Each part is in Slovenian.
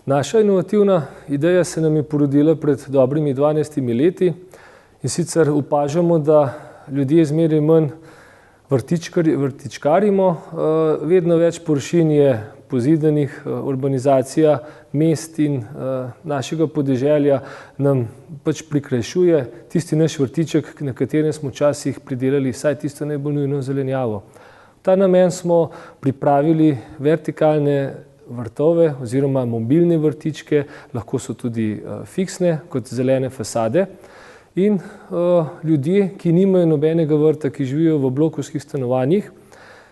Naša inovativna ideja se nam je porodila pred dobrimi 12 leti in sicer opažamo, da ljudje zmeraj manj vrtičkarimo, vedno več površin je pozidanih, urbanizacija mest in našega podeželja nam pač prikrajšuje tisti naš vrtiček, na katerem smo včasih pridelali vsaj tisto najbolj nujno zelenjavo. V ta namen smo pripravili vertikalne vrtove oziroma mobilne vrtičke, lahko so tudi fiksne kot zelene fasade. In ljudje, ki nimajo nobenega vrta, ki živijo v blokovskih stanovanjih,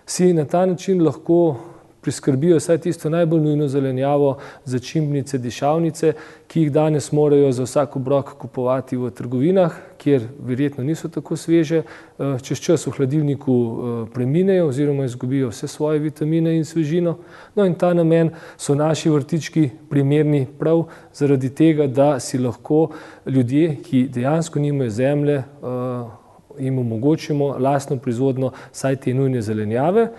si na ta način lahko priskrbijo vsaj tisto najbolj nujno zelenjavo, začimbnice, dišavnice, ki jih danes morajo za vsak obrok kupovati v trgovinah, kjer verjetno niso tako sveže, čez čas v hladilniku preminejo oziroma izgubijo vse svoje vitamine in svežino. No in ta namen so naši vrtički primerni prav zaradi tega, da si lahko ljudje, ki dejansko nimajo zemlje, jim omogočimo lastno proizvodnjo vsaj te nujne zelenjave.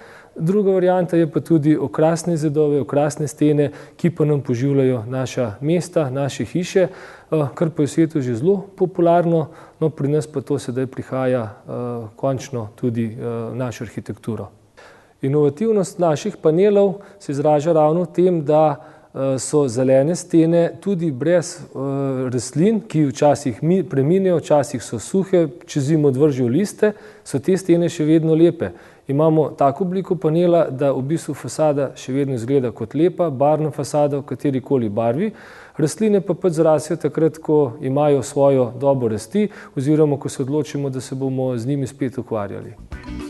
Druga varianta je pa tudi okrasne zidove, okrasne stene, ki pa nam poživljajo naša mesta, naše hiše, kar pa je v svetu že zelo popularno, no pri nas pa to sedaj prihaja končno tudi v našo arhitekturo. Inovativnost naših panelov se izraža ravno v tem, da so zelene stene tudi brez rastlin, ki včasih preminejo, včasih so suhe, čez zimo odvržejo liste, so te stene še vedno lepe. Imamo tako obliko panela, da v bistvu fasada še vedno izgleda kot lepa, barvna fasada v katerikoli barvi. Rastline pa pač zrastejo takrat, ko imajo svojo dobo rasti oziroma ko se odločimo, da se bomo z njimi spet ukvarjali.